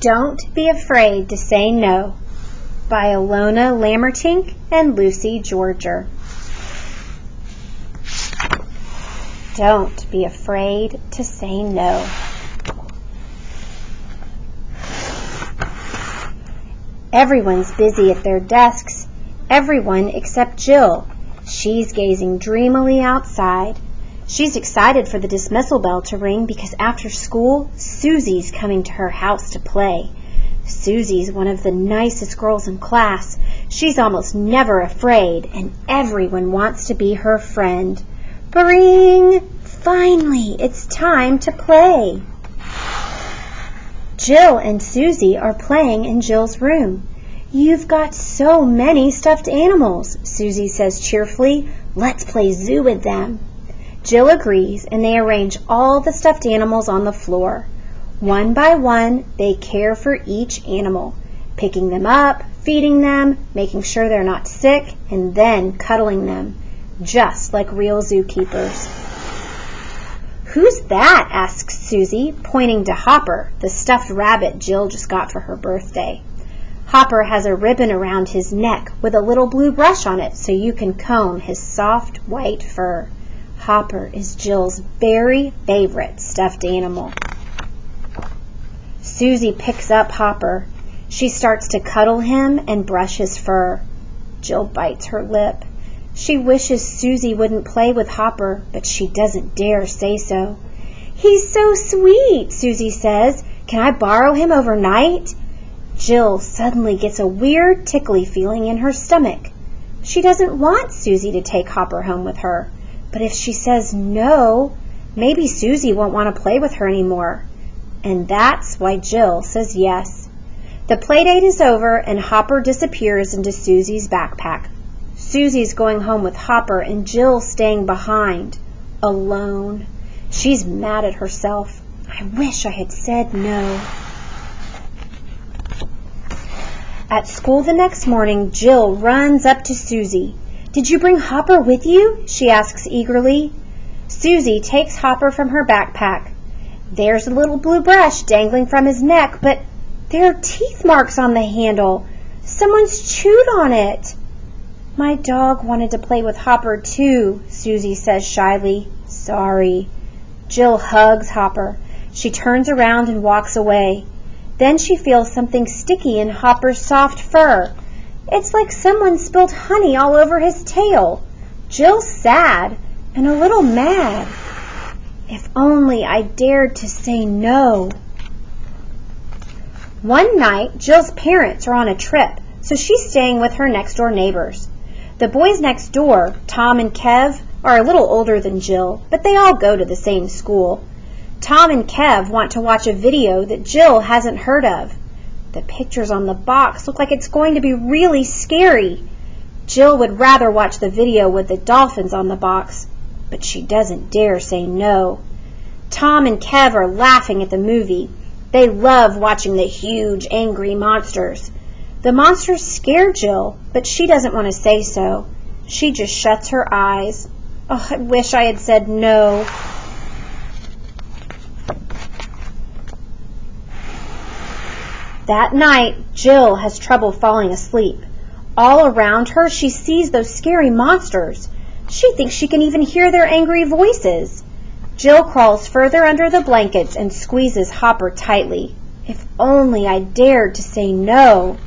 Don't Be Afraid to Say No by Ilona, Lammertink, and Lucie, Georgia. Don't be afraid to say no. Everyone's busy at their desks, everyone except Jill. She's gazing dreamily outside. She's excited for the dismissal bell to ring because after school, Susie's coming to her house to play. Susie's one of the nicest girls in class. She's almost never afraid, and everyone wants to be her friend. Bring! Finally, it's time to play. Jill and Susie are playing in Jill's room. You've got so many stuffed animals, Susie says cheerfully. Let's play zoo with them. Jill agrees, and they arrange all the stuffed animals on the floor. One by one, they care for each animal, picking them up, feeding them, making sure they're not sick, and then cuddling them, just like real zookeepers. Who's that? Asks Susie, pointing to Hopper, the stuffed rabbit Jill just got for her birthday. Hopper has a ribbon around his neck with a little blue brush on it so you can comb his soft white fur. Hopper is Jill's very favorite stuffed animal. Susie picks up Hopper. She starts to cuddle him and brush his fur. Jill bites her lip. She wishes Susie wouldn't play with Hopper, but she doesn't dare say so. He's so sweet, Susie says. Can I borrow him overnight? Jill suddenly gets a weird tickly feeling in her stomach. She doesn't want Susie to take Hopper home with her. But if she says no, maybe Susie won't want to play with her anymore. And that's why Jill says yes. The playdate is over and Hopper disappears into Susie's backpack. Susie's going home with Hopper and Jill's staying behind, alone. She's mad at herself. I wish I had said no. At school the next morning, Jill runs up to Susie. Did you bring Hopper with you? She asks eagerly. Susie takes Hopper from her backpack. There's a little blue brush dangling from his neck, but there are teeth marks on the handle. Someone's chewed on it. My dog wanted to play with Hopper too, Susie says shyly. Sorry. Jill hugs Hopper. She turns around and walks away. Then she feels something sticky in Hopper's soft fur. It's like someone spilled honey all over his tail. Jill's sad and a little mad. If only I dared to say no. One night, Jill's parents are on a trip, so she's staying with her next-door neighbors. The boys next door, Tom and Kev, are a little older than Jill, but they all go to the same school. Tom and Kev want to watch a video that Jill hasn't heard of. The pictures on the box look like it's going to be really scary. Jill would rather watch the video with the dolphins on the box, but she doesn't dare say no. Tom and Kev are laughing at the movie. They love watching the huge, angry monsters. The monsters scare Jill, but she doesn't want to say so. She just shuts her eyes. Oh, I wish I had said no. That night, Jill has trouble falling asleep. All around her, she sees those scary monsters. She thinks she can even hear their angry voices. Jill crawls further under the blankets and squeezes Hopper tightly. If only I dared to say no.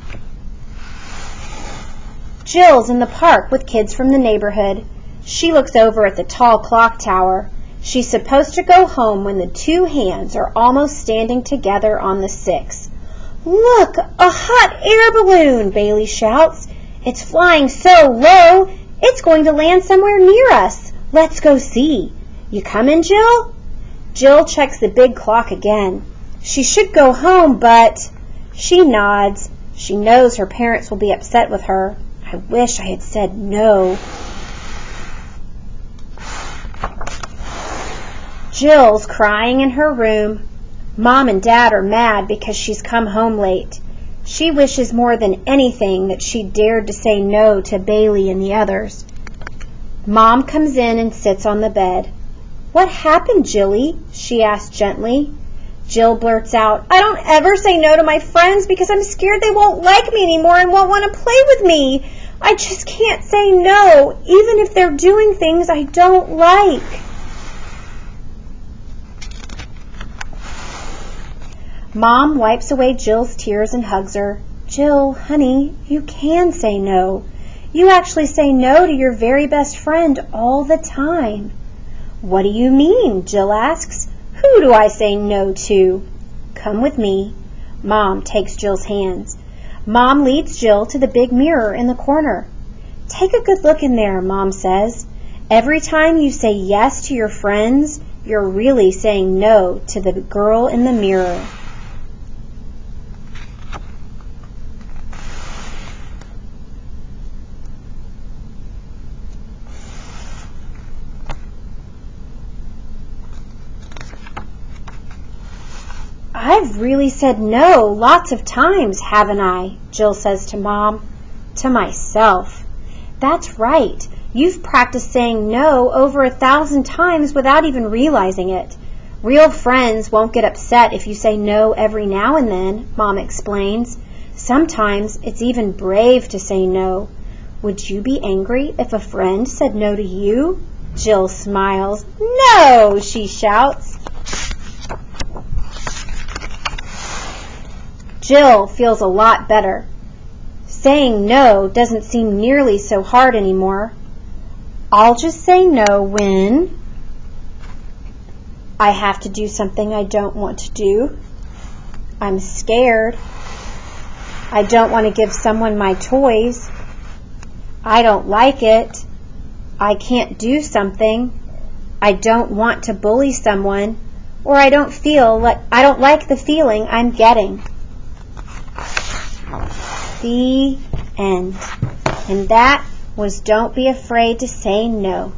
Jill's in the park with kids from the neighborhood. She looks over at the tall clock tower. She's supposed to go home when the two hands are almost standing together on the 6. Look, a hot air balloon, Bailey shouts. It's flying so low, it's going to land somewhere near us. Let's go see. You coming, Jill? Jill checks the big clock again. She should go home, but... She nods. She knows her parents will be upset with her. I wish I had said no. Jill's crying in her room. Mom and Dad are mad because she's come home late. She wishes more than anything that she dared to say no to Bailey and the others. Mom comes in and sits on the bed. What happened, Jilly? She asks gently. Jill blurts out, I don't ever say no to my friends because I'm scared they won't like me anymore and won't want to play with me. I just can't say no, even if they're doing things I don't like. Mom wipes away Jill's tears and hugs her. Jill, honey, you can say no. You actually say no to your very best friend all the time. What do you mean? Jill asks. Who do I say no to? Come with me. Mom takes Jill's hands. Mom leads Jill to the big mirror in the corner. Take a good look in there, Mom says. Every time you say yes to your friends, you're really saying no to the girl in the mirror. I've really said no lots of times, haven't I? Jill says to Mom. To myself. That's right. You've practiced saying no over 1,000 times without even realizing it. Real friends won't get upset if you say no every now and then, Mom explains. Sometimes it's even brave to say no. Would you be angry if a friend said no to you? Jill smiles. No, she shouts. Jill feels a lot better. Saying no doesn't seem nearly so hard anymore. I'll just say no when I have to do something I don't want to do. I'm scared. I don't want to give someone my toys. I don't like it. I can't do something. I don't want to bully someone, or I don't like the feeling I'm getting. The end. And that was Don't Be Afraid to Say No.